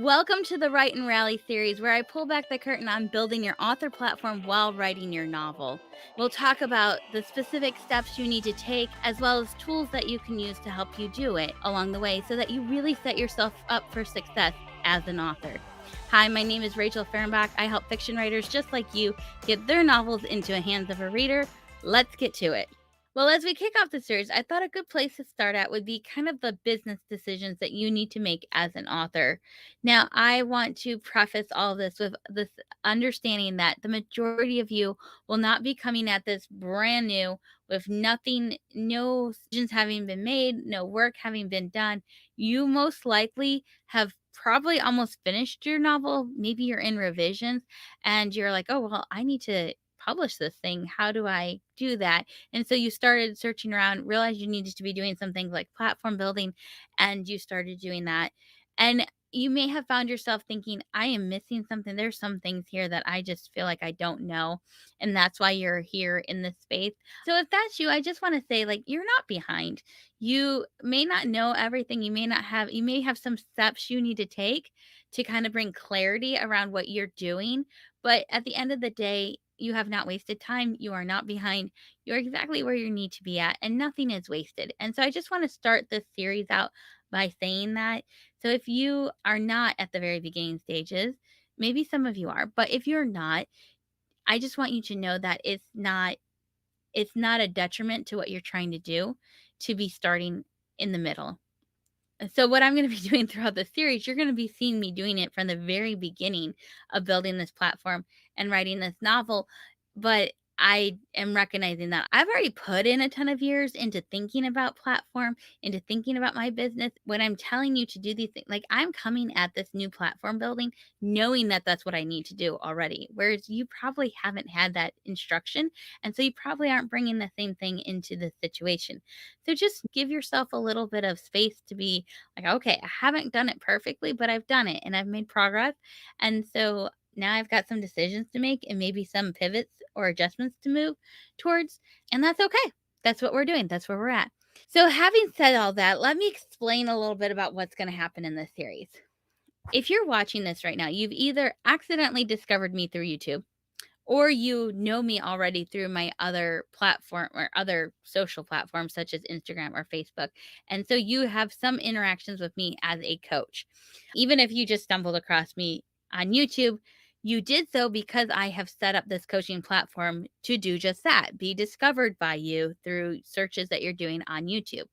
Welcome to the Write and Rally series, where I pull back the curtain on building your author platform while writing your novel. We'll talk about the specific steps you need to take, as well as tools that you can use to help you do it along the way so that you really set yourself up for success as an author. Hi, my name is Rachel Fehrenbach. I help fiction writers just like you get their novels into the hands of a reader. Let's get to it. Well, as we kick off the series, I thought a good place to start at would be kind of the business decisions that you need to make as an author. Now, I want to preface all this with this understanding that the majority of you will not be coming at this brand new with nothing, no decisions having been made, no work having been done. You most likely have probably almost finished your novel. Maybe you're in revisions and you're like, oh, well, I need to publish this thing. How do I do that? And so you started searching around, realized you needed to be doing some things like platform building, and you started doing that. And you may have found yourself thinking, I am missing something. There's some things here that I just feel like I don't know. And that's why you're here in this space. So if that's you, I just want to say, like, you're not behind. You may not know everything. You may have some steps you need to take to kind of bring clarity around what you're doing. But at the end of the day, you have not wasted time. You are not behind. You're exactly where you need to be at, and nothing is wasted. And so I just want to start this series out by saying that. So if you are not at the very beginning stages, maybe some of you are, but if you're not, I just want you to know that it's not a detriment to what you're trying to do to be starting in the middle. And so what I'm going to be doing throughout the series, you're going to be seeing me doing it from the very beginning of building this platform and writing this novel. But I am recognizing that I've already put in a ton of years into thinking about platform, into thinking about my business. When I'm telling you to do these things, like I'm coming at this new platform building, knowing that that's what I need to do already. Whereas you probably haven't had that instruction. And so you probably aren't bringing the same thing into the situation. So just give yourself a little bit of space to be like, okay, I haven't done it perfectly, but I've done it and I've made progress. And so now I've got some decisions to make and maybe some pivots or adjustments to move towards. And that's okay. That's what we're doing. That's where we're at. So, having said all that, let me explain a little bit about what's going to happen in this series. If you're watching this right now, you've either accidentally discovered me through YouTube, or you know me already through my other platform or other social platforms such as Instagram or Facebook. And so you have some interactions with me as a coach. Even if you just stumbled across me on YouTube, you did so because I have set up this coaching platform to do just that, be discovered by you through searches that you're doing on YouTube.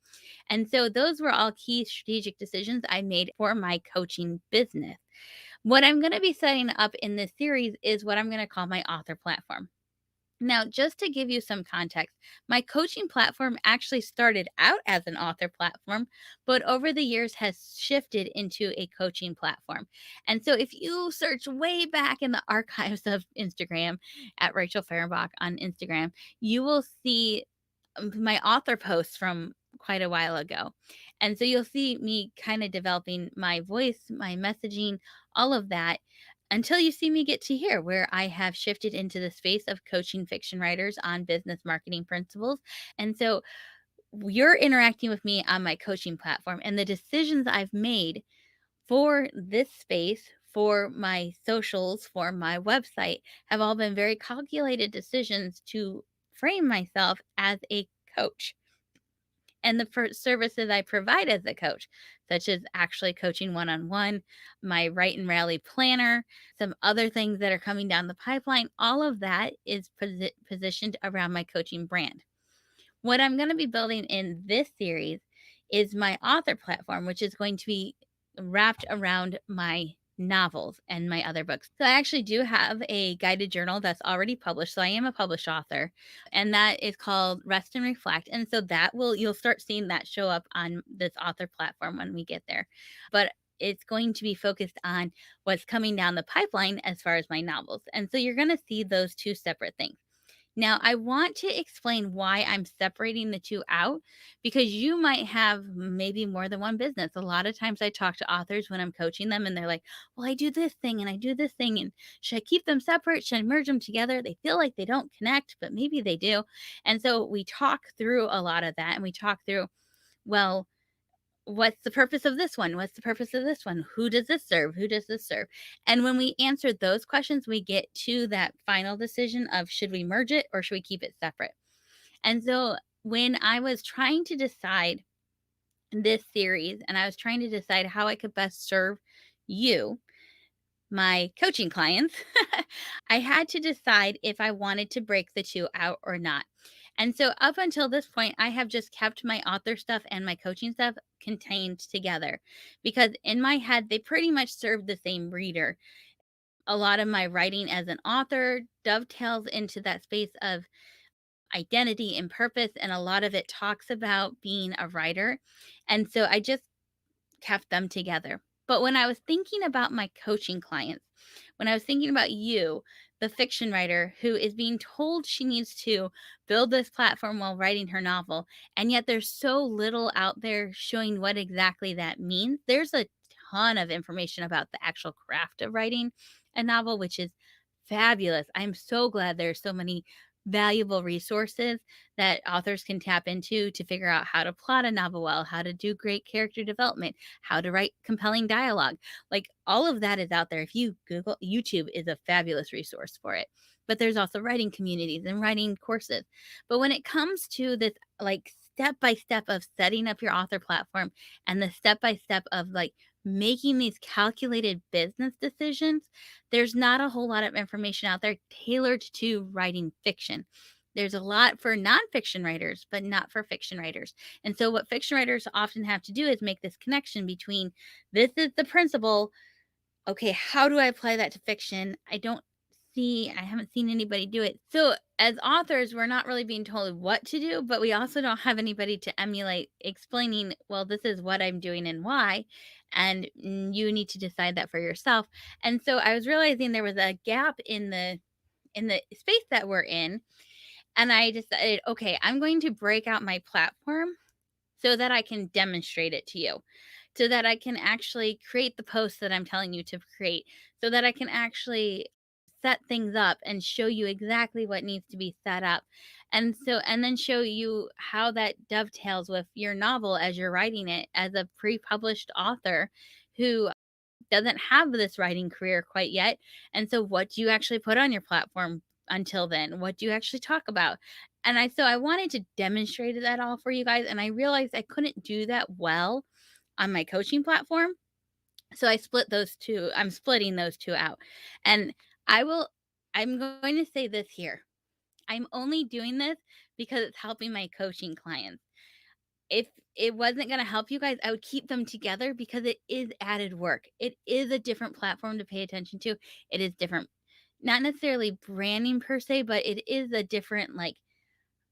And so those were all key strategic decisions I made for my coaching business. What I'm going to be setting up in this series is what I'm going to call my author platform. Now, just to give you some context, my coaching platform actually started out as an author platform, but over the years has shifted into a coaching platform. And so if you search way back in the archives of Instagram at Rachel Fehrenbach on Instagram, you will see my author posts from quite a while ago. And so you'll see me kind of developing my voice, my messaging, all of that until you see me get to here, where I have shifted into the space of coaching fiction writers on business marketing principles. And so you're interacting with me on my coaching platform, and the decisions I've made for this space, for my socials, for my website, have all been very calculated decisions to frame myself as a coach. And the services I provide as a coach, such as actually coaching one on one, my Write and Rally planner, some other things that are coming down the pipeline, all of that is positioned around my coaching brand. What I'm going to be building in this series is my author platform, which is going to be wrapped around my novels and my other books. So I actually do have a guided journal that's already published. So I am a published author, and that is called Rest and Reflect. And so you'll start seeing that show up on this author platform when we get there. But it's going to be focused on what's coming down the pipeline as far as my novels. And so you're going to see those two separate things. Now, I want to explain why I'm separating the two out, because you might have maybe more than one business. A lot of times I talk to authors when I'm coaching them and they're like, well, I do this thing and I do this thing. And should I keep them separate? Should I merge them together? They feel like they don't connect, but maybe they do. And so we talk through a lot of that, and we talk through, well, what's the purpose of this one? What's the purpose of this one? Who does this serve? Who does this serve? And when we answer those questions, we get to that final decision of should we merge it or should we keep it separate? And so when I was trying to decide this series and I was trying to decide how I could best serve you, my coaching clients, I had to decide if I wanted to break the two out or not. And so up until this point, I have just kept my author stuff and my coaching stuff contained together because in my head, they pretty much serve the same reader. A lot of my writing as an author dovetails into that space of identity and purpose, and a lot of it talks about being a writer. And so I just kept them together. But when I was thinking about my coaching clients, when I was thinking about you, the fiction writer who is being told she needs to build this platform while writing her novel, and yet there's so little out there showing what exactly that means. There's a ton of information about the actual craft of writing a novel, which is fabulous. I'm so glad there's so many valuable resources that authors can tap into to figure out how to plot a novel well, how to do great character development, how to write compelling dialogue. Like all of that is out there. If you Google, YouTube is a fabulous resource for it. But there's also writing communities and writing courses. But when it comes to this, like step by step of setting up your author platform and the step by step of like making these calculated business decisions, there's not a whole lot of information out there tailored to writing fiction. There's a lot for nonfiction writers, but not for fiction writers. And so, what fiction writers often have to do is make this connection between this is the principle. Okay, how do I apply that to fiction? I haven't seen anybody do it. So, as authors, we're not really being told what to do, but we also don't have anybody to emulate explaining, well, this is what I'm doing and why. And you need to decide that for yourself. And so I was realizing there was a gap in the space that we're in. And I decided, okay, I'm going to break out my platform so that I can demonstrate it to you, so that I can actually create the posts that I'm telling you to create, so that I can actually set things up and show you exactly what needs to be set up. And then show you how that dovetails with your novel as you're writing it as a pre-published author who doesn't have this writing career quite yet. And so what do you actually put on your platform until then? What do you actually talk about? So I wanted to demonstrate that all for you guys. And I realized I couldn't do that well on my coaching platform. So I'm splitting those two out. And I will, I'm going to say this here. I'm only doing this because it's helping my coaching clients. If it wasn't gonna help you guys, I would keep them together because it is added work. It is a different platform to pay attention to. It is different, not necessarily branding per se, but it is a different, like,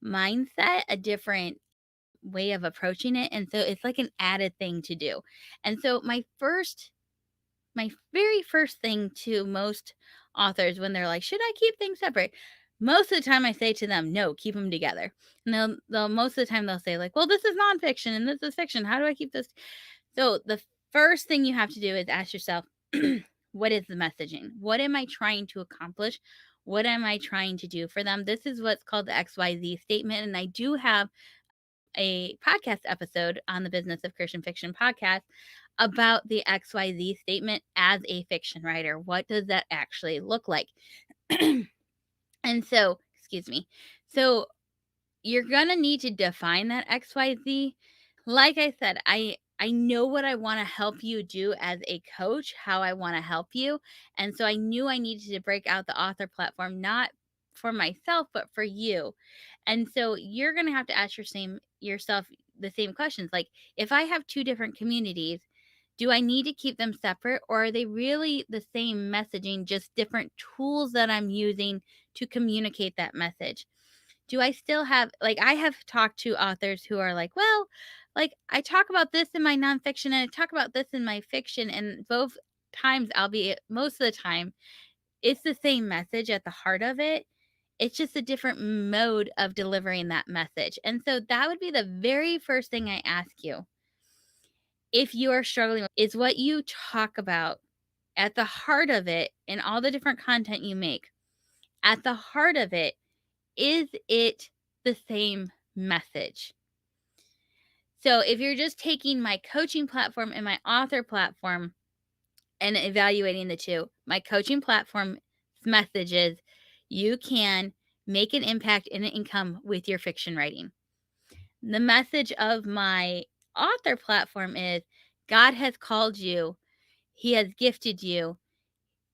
mindset, a different way of approaching it, and so it's like an added thing to do. And so my very first thing to most authors when they're like, "Should I keep things separate?" Most of the time I say to them, "No, keep them together." And they'll most of the time they'll say like, "Well, this is nonfiction and this is fiction. How do I keep this?" So the first thing you have to do is ask yourself, what is the messaging? What am I trying to accomplish? What am I trying to do for them? This is what's called the XYZ statement. And I do have a podcast episode on the Business of Christian Fiction podcast about the XYZ statement as a fiction writer. What does that actually look like? And so, excuse me. So, you're going to need to define that XYZ. Like I said, I know what I want to help you do as a coach, how I want to help you. And so I knew I needed to break out the author platform, not for myself, but for you. And so you're going to have to ask yourself the same questions. Like, if I have two different communities, do I need to keep them separate, or are they really the same messaging, just different tools that I'm using to communicate that message? Do I still have, like, I have talked to authors who are like, well, like, I talk about this in my nonfiction and I talk about this in my fiction, and both times, albeit most of the time, it's the same message at the heart of it. It's just a different mode of delivering that message. And so that would be the very first thing I ask you. If you are struggling, is what you talk about at the heart of it in all the different content you make, at the heart of it, is it the same message? So if you're just taking my coaching platform and my author platform and evaluating the two, my coaching platform messages you can make an impact and an income with your fiction writing. The message of my author platform is God has called you, He has gifted you,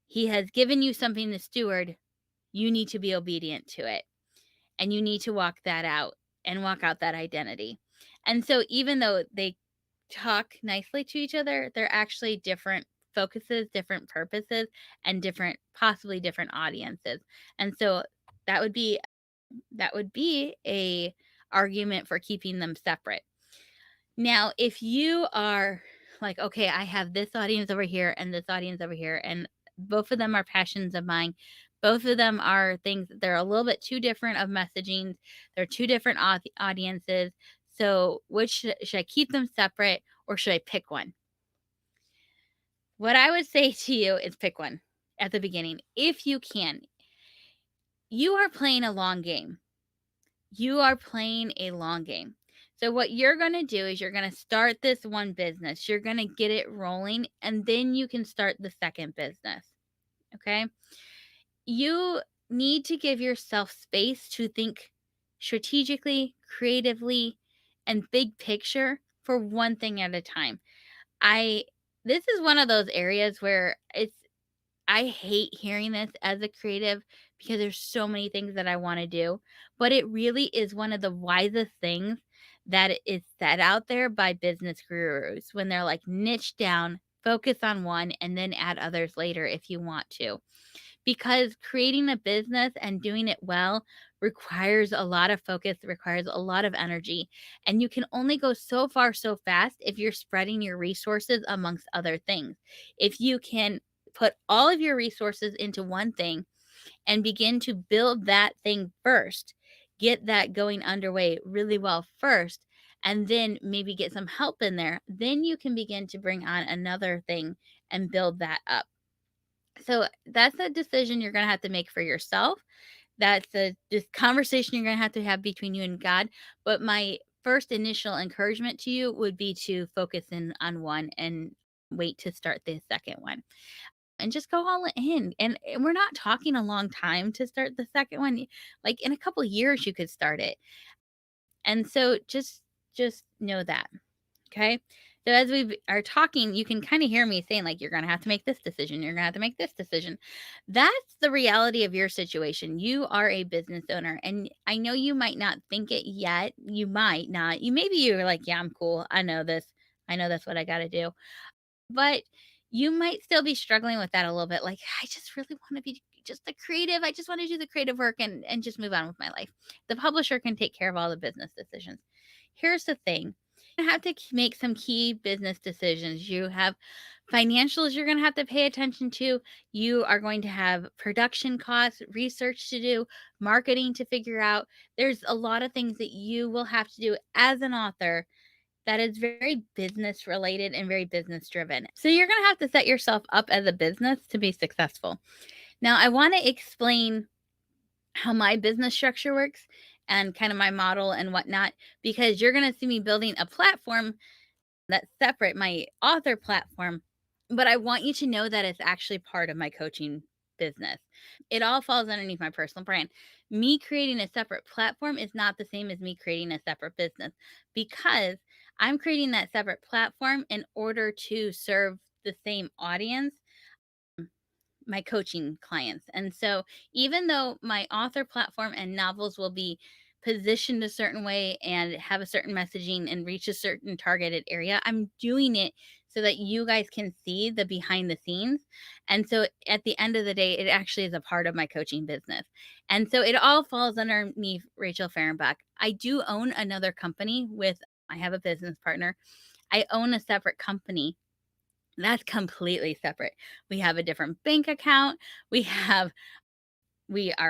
He has given you something to steward. You need to be obedient to it, and you need to walk that out and walk out that identity. And so, even though they talk nicely to each other, they're actually different focuses, different purposes, and different, possibly different audiences. And so, that would be a argument for keeping them separate. Now, if you are like, okay, I have this audience over here and this audience over here, and both of them are passions of mine. Both of them are things, they're a little bit too different of messaging. They're two different audiences. So, which should I keep them separate or should I pick one? What I would say to you is pick one at the beginning if you can. You are playing a long game. You are playing a long game. So, what you're going to do is you're going to start this one business, you're going to get it rolling, and then you can start the second business. Okay. You need to give yourself space to think strategically, creatively, and big picture for one thing at a time. I, this is one of those areas where I hate hearing this as a creative because there's so many things that I want to do, but it really is one of the wisest things that is said out there by business gurus when they're like niche down, focus on one, and then add others later if you want to. Because creating a business and doing it well requires a lot of focus, requires a lot of energy, and you can only go so far so fast if you're spreading your resources amongst other things. If you can put all of your resources into one thing and begin to build that thing first, get that going underway really well first, and then maybe get some help in there, then you can begin to bring on another thing and build that up. So that's a decision you're going to have to make for yourself. That's a just conversation you're going to have between you and God. But my first initial encouragement to you would be to focus in on one and wait to start the second one and just go all in. And we're not talking a long time to start the second one. Like in a couple of years, you could start it. And so just know that. Okay. So as we are talking, you can kind of hear me saying, like, you're going to have to make this decision. You're going to have to make this decision. That's the reality of your situation. You are a business owner. And I know you might not think it yet. You might not. Maybe you're like, yeah, I'm cool. I know this. I know that's what I got to do. But you might still be struggling with that a little bit. Like, I just really want to be just the creative. I just want to do the creative work and just move on with my life. The publisher can take care of all the business decisions. Here's the thing. You have to make some key business decisions. You have financials you're going to have to pay attention to. You are going to have production costs, research to do, marketing to figure out. There's a lot of things that you will have to do as an author that is very business related and very business driven. So you're going to have to set yourself up as a business to be successful. Now, I want to explain how my business structure works and kind of my model and whatnot, because you're going to see me building a platform that's separate, my author platform. But I want you to know that it's actually part of my coaching business. It all falls underneath my personal brand. Me creating a separate platform is not the same as me creating a separate business because I'm creating that separate platform in order to serve the same audience, my coaching clients. And so, even though my author platform and novels will be positioned a certain way and have a certain messaging and reach a certain targeted area, I'm doing it so that you guys can see the behind the scenes. And so, at the end of the day, it actually is a part of my coaching business. And so, it all falls under me, Rachel Fahrenbach. I do own another company I have a business partner. I own a separate company that's completely separate. We have a different bank account. We are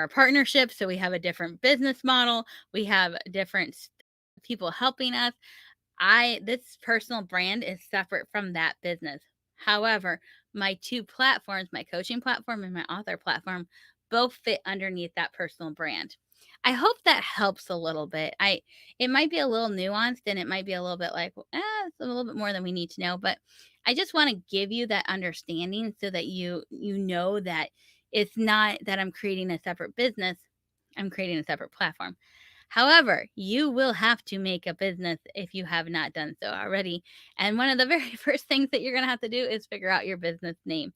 a partnership, so we have a different business model. We have different people helping us. This personal brand is separate from that business. However, my two platforms, my coaching platform and my author platform, both fit underneath that personal brand. I hope that helps a little bit. It might be a little nuanced and it might be a little bit like, it's a little bit more than we need to know, but I just want to give you that understanding so that you know that it's not that I'm creating a separate business, I'm creating a separate platform. However, you will have to make a business if you have not done so already. And one of the very first things that you're going to have to do is figure out your business name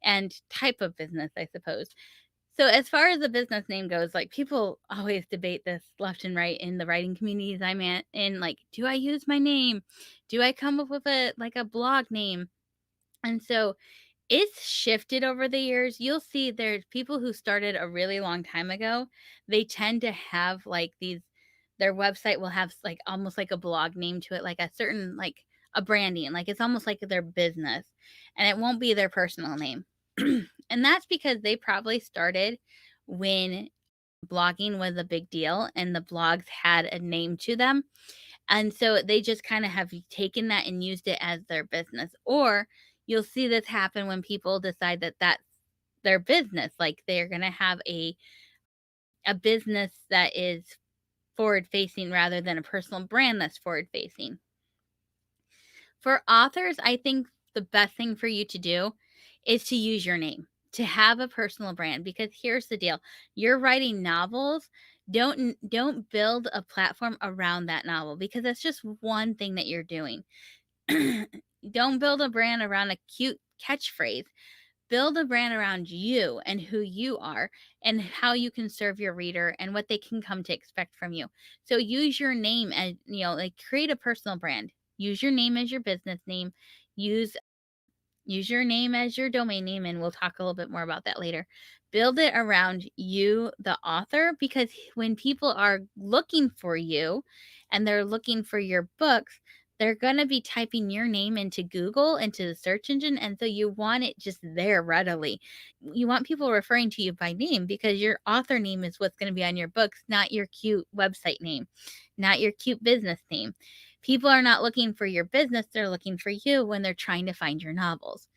and type of business, I suppose. So as far as the business name goes, like people always debate this left and right in the writing communities I'm in, like, do I use my name? Do I come up with a blog name? And so it's shifted over the years. You'll see there's people who started a really long time ago. They tend to have like these their website will have like almost like a blog name to it, like a certain like a branding, like it's almost like their business and it won't be their personal name. And that's because they probably started when blogging was a big deal and the blogs had a name to them. And so they just kind of have taken that and used it as their business. Or you'll see this happen when people decide that that's their business, like they're going to have a business that is forward facing rather than a personal brand that's forward facing. For authors, I think the best thing for you to do is to use your name, to have a personal brand because here's the deal. You're writing novels, don't build a platform around that novel because that's just one thing that you're doing. Don't build a brand around a cute catchphrase. Build a brand around you and who you are and how you can serve your reader and what they can come to expect from you. So use your name as, like create a personal brand. Use your name as your business name. Use Use your name as your domain name, and we'll talk a little bit more about that later. Build it around you, the author, because when people are looking for you and they're looking for your books, they're going to be typing your name into Google, into the search engine. And so you want it just there readily. You want people referring to you by name because your author name is what's going to be on your books, not your cute website name, not your cute business name. People are not looking for your business, they're looking for you when they're trying to find your novels.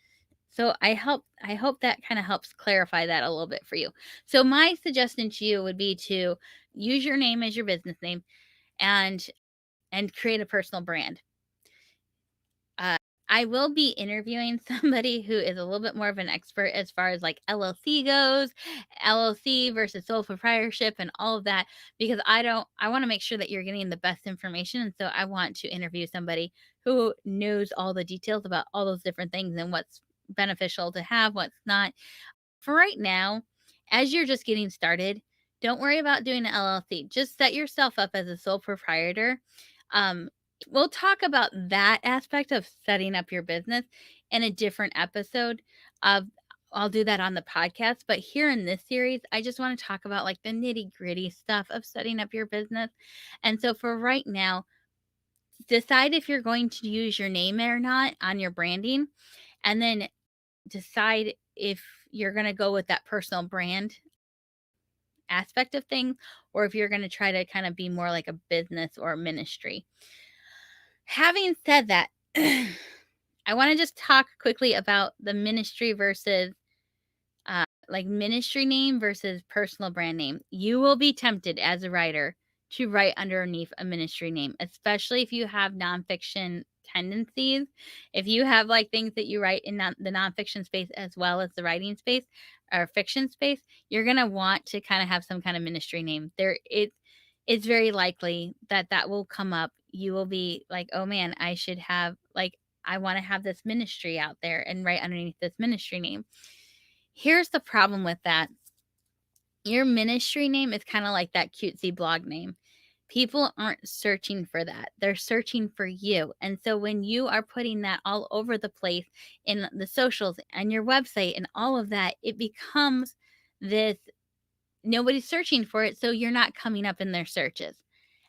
So I hope that kind of helps clarify that a little bit for you. So my suggestion to you would be to use your name as your business name and create a personal brand. Uh, I will be interviewing somebody who is a little bit more of an expert as far as like LLC goes, LLC versus sole proprietorship and all of that, because I want to make sure that you're getting the best information. And so I want to interview somebody who knows all the details about all those different things and what's beneficial to have, what's not. For right now, as you're just getting started, don't worry about doing an LLC. Just set yourself up as a sole proprietor. Um, we'll talk about that aspect of setting up your business in a different episode of I'll do that on the podcast, but here in this series, I just want to talk about like the nitty-gritty stuff of setting up your business. And so for right now, decide if you're going to use your name or not on your branding, and then decide if you're going to go with that personal brand aspect of things or if you're going to try to kind of be more like a business or a ministry. Having said that, I want to just talk quickly about the ministry versus like ministry name versus personal brand name. You will be tempted as a writer to write underneath a ministry name, especially if you have nonfiction tendencies. If you have like things that you write in the nonfiction space as well as the writing space or fiction space, you're gonna want to kind of have some kind of ministry name. It's very likely that that will come up. You will be like, oh man, I should have like I want to have this ministry out there and write underneath this ministry name. Here's the problem with that. Your ministry name is kind of like that cutesy blog name. People aren't searching for that. They're searching for you. And so when you are putting that all over the place in the socials and your website and all of that, it becomes this nobody's searching for it. So you're not coming up in their searches.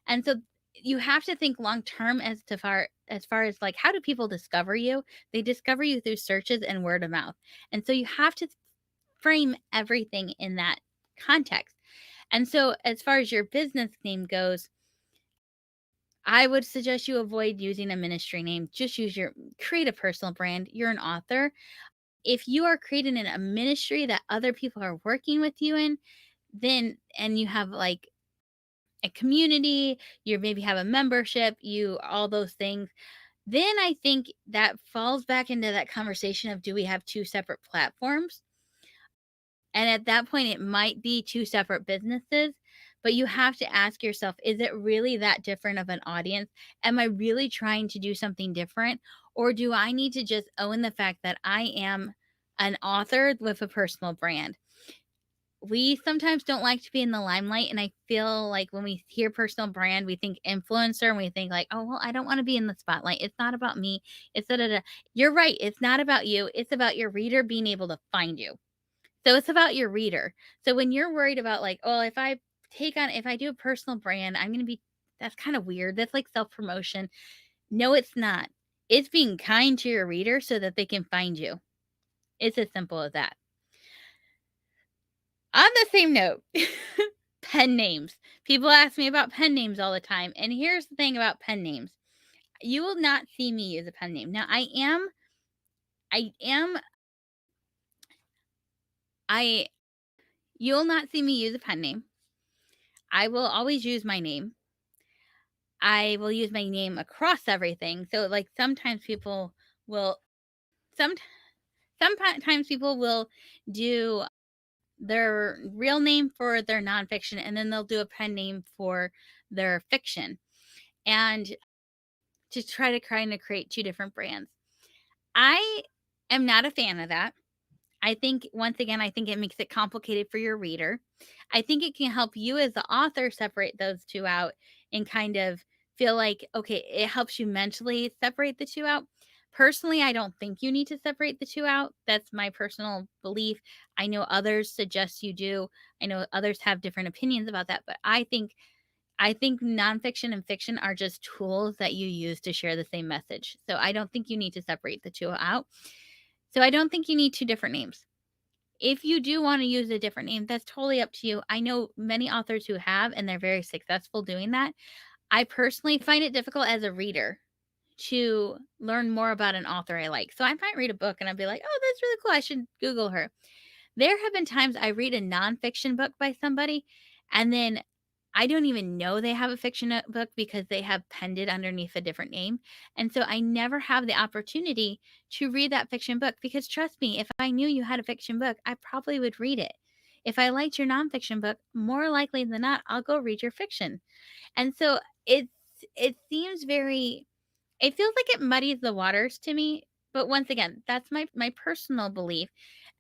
And so you have to think long term as far as like how do people discover you? They discover you through searches and word of mouth. And so you have to frame everything in that context. And so, as far as your business name goes, I would suggest you avoid using a ministry name. Just create a personal brand. You're an author. If you are creating a ministry that other people are working with you in, then, and you have like a community, you maybe have a membership, you all those things, then I think that falls back into that conversation of, do we have 2 separate platforms? And at that point, it might be 2 separate businesses, but you have to ask yourself, is it really that different of an audience? Am I really trying to do something different? Or do I need to just own the fact that I am an author with a personal brand? We sometimes don't like to be in the limelight, and I feel like when we hear personal brand, we think influencer and we think like, "Oh, well, I don't wanna be in the spotlight. It's not about me. It's da da da." You're right, it's not about you, it's about your reader being able to find you. So it's about your reader. So when you're worried about like, "Oh, if I do a personal brand, I'm gonna be that's kinda weird. That's like self-promotion." No, it's not. It's being kind to your reader so that they can find you. It's as simple as that. On the same note, pen names. People ask me about pen names all the time, and here's the thing about pen names. You will not see me use a pen name. Now, I am I you'll not see me use a pen name. I will always use my name. I will use my name across everything. So, like, will some sometimes people will do their real name for their nonfiction, and then they'll do a pen name for their fiction. And to try to kind of create 2 different brands. I am not a fan of that. I think once again, I think it makes it complicated for your reader. I think it can help you as the author separate those 2 out and kind of feel like, okay, it helps you mentally separate the 2 out. Personally, I don't think you need to separate the 2 out. That's my personal belief. I know others suggest you do. I know others have different opinions about that, but I think nonfiction and fiction are just tools that you use to share the same message. So I don't think you need to separate the 2 out. So I don't think you need 2 different names. If you do wanna use a different name, that's totally up to you. I know many authors who have, and they're very successful doing that. I personally find it difficult as a reader to learn more about an author I like. So I might read a book and I'll be like, "Oh, that's really cool. I should Google her." There have been times I read a nonfiction book by somebody, and then I don't even know they have a fiction book because they have penned it underneath a different name. And so I never have the opportunity to read that fiction book because trust me, if I knew you had a fiction book, I probably would read it. If I liked your nonfiction book, more likely than not, I'll go read your fiction. And so it seems very it feels like it muddies the waters to me, but once again, that's my personal belief.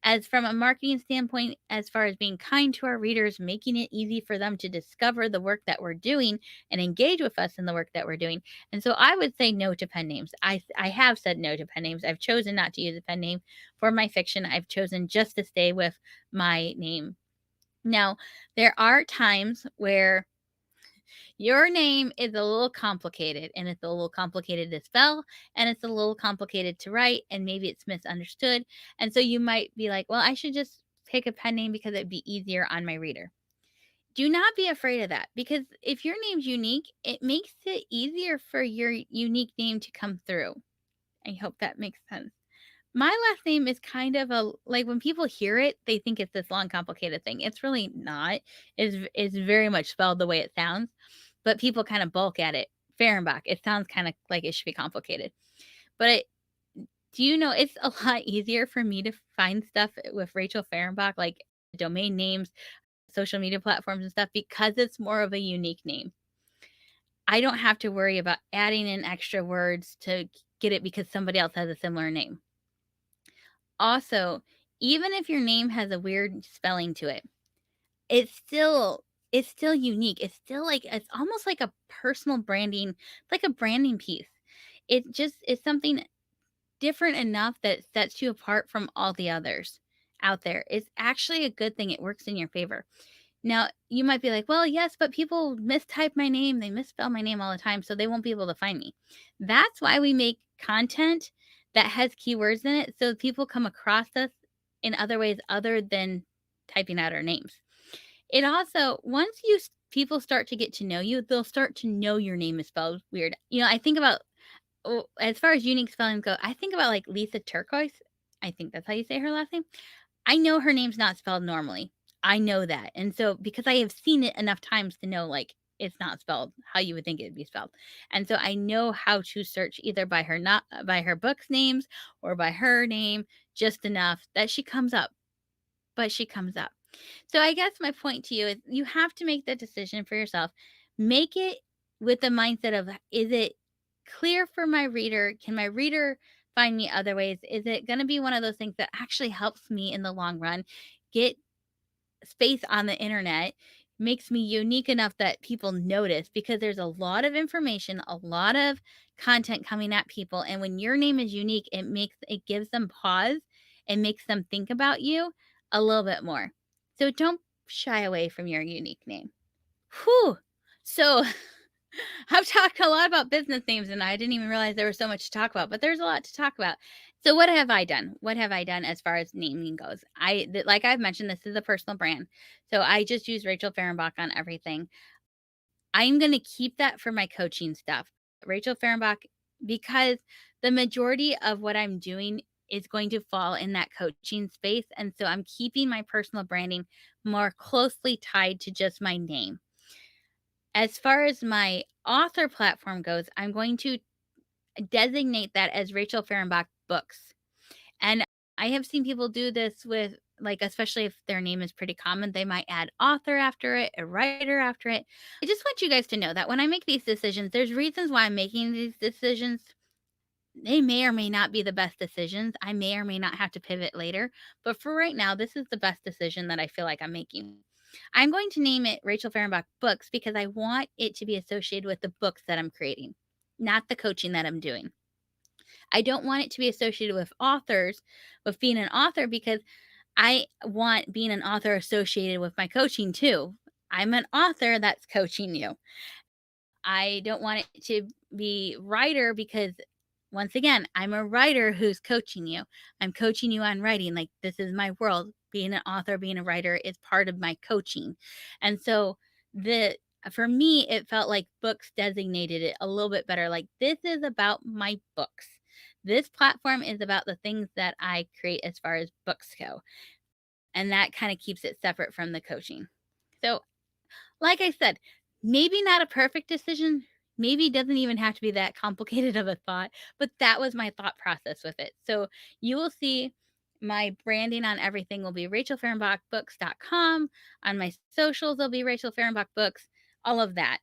As from a marketing standpoint, as far as being kind to our readers, making it easy for them to discover the work that we're doing and engage with us in the work that we're doing. And so I would say no to pen names. I have said no to pen names. I've chosen not to use a pen name for my fiction. I've chosen just to stay with my name. Now, there are times where your name is a little complicated, and it's a little complicated to spell, and it's a little complicated to write, and maybe it's misunderstood. And so you might be like, well, I should just pick a pen name because it'd be easier on my reader. Do not be afraid of that because if your name's unique, it makes it easier for your unique name to come through. I hope that makes sense. My last name is kind of a like when people hear it, they think it's this long, complicated thing. It's really not. It's very much spelled the way it sounds, but people kind of bulk at it. Fehrenbach. It sounds kind of like it should be complicated. But do you know it's a lot easier for me to find stuff with Rachel Fehrenbach, like domain names, social media platforms and stuff, because it's more of a unique name. I don't have to worry about adding in extra words to get it because somebody else has a similar name. Also, even if your name has a weird spelling to it, it's still it's still unique. It's still like it's almost like a personal branding, like a branding piece. It just is something different enough that sets you apart from all the others out there. It's actually a good thing. It works in your favor. Now, you might be like, "Well, yes, but people mistype my name. They misspell my name all the time, so they won't be able to find me." That's why we make content that has keywords in it so people come across us in other ways other than typing out our names. It also once people start to get to know you, they'll start to know your name is spelled weird. I think about as far as unique spellings go, I think about, like, Lisa Turquoise. I think that's how you say her last name. I know her name's not spelled normally. I know that, and so because I have seen it enough times to know, like, it's not spelled how you would think it'd be spelled. And so I know how to search either by her not by her books names or by her name just enough that she comes up, but she comes up. So I guess my point to you is you have to make the decision for yourself. Make it with the mindset of, is it clear for my reader? Can my reader find me other ways? Is it going to be one of those things that actually helps me in the long run get space on the internet, makes me unique enough that people notice, because there's a lot of information, a lot of content coming at people, and when your name is unique, it gives them pause and makes them think about you a little bit more. So don't shy away from your unique name. Whew. So I've talked a lot about business names, and I didn't even realize there was so much to talk about, but there's a lot to talk about. So what have I done? What have I done as far as naming goes? Like I've mentioned, this is a personal brand. So I just use Rachel Fehrenbach on everything. I'm going to keep that for my coaching stuff. Rachel Fehrenbach, because the majority of what I'm doing is going to fall in that coaching space. And so I'm keeping my personal branding more closely tied to just my name. As far as my author platform goes, I'm going to designate that as Rachel Fehrenbach Books. And I have seen people do this with, like, especially if their name is pretty common, they might add author after it, a writer after it. I just want you guys to know that when I make these decisions, there's reasons why I'm making these decisions. They may or may not be the best decisions. I may or may not have to pivot later. But for right now, this is the best decision that I feel like I'm making. I'm going to name it Rachel Fehrenbach Books because I want it to be associated with the books that I'm creating, not the coaching that I'm doing. I don't want it to be associated with authors, with being an author, because I want being an author associated with my coaching too. I'm an author that's coaching you. I don't want it to be writer because, once again, I'm a writer who's coaching you. I'm coaching you on writing. Like, this is my world. Being an author, being a writer is part of my coaching. And so the for me, it felt like books designated it a little bit better. Like, this is about my books. This platform is about the things that I create as far as books go. And that kind of keeps it separate from the coaching. So, like I said, maybe not a perfect decision. Maybe it doesn't even have to be that complicated of a thought, but that was my thought process with it. So you will see my branding on everything will be rachelfehrenbachbooks.com. On my socials, there'll be Rachel Fehrenbach Books, all of that.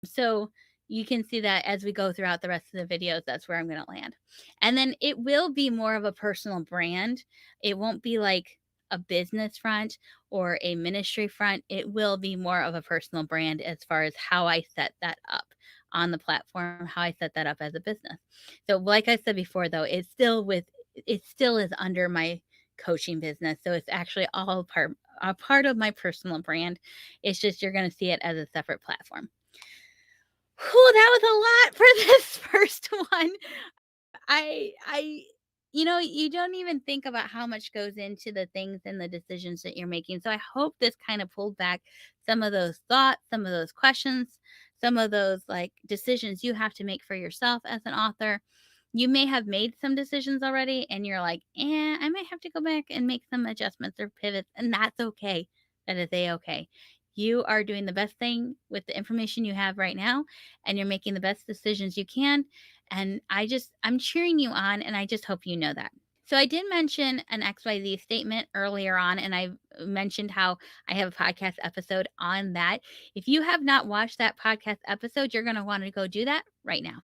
So you can see that as we go throughout the rest of the videos, that's where I'm going to land. And then it will be more of a personal brand. It won't be like a business front or a ministry front. It will be more of a personal brand as far as how I set that up on the platform, how I set that up as a business. So like I said before, though, it still is under my coaching business. So it's actually all a part of my personal brand. It's just you're going to see it as a separate platform. Whew, that was a lot for this first one. I you don't even think about how much goes into the things and the decisions that you're making. So I hope this kind of pulled back some of those thoughts, some of those questions, some of those like decisions you have to make for yourself as an author. You may have made some decisions already and you're like, I might have to go back and make some adjustments or pivots, and that's okay. That is okay. You are doing the best thing with the information you have right now, and you're making the best decisions you can. And I'm cheering you on, and I just hope you know that. So I did mention an XYZ statement earlier on, and I mentioned how I have a podcast episode on that. If you have not watched that podcast episode, you're going to want to go do that right now.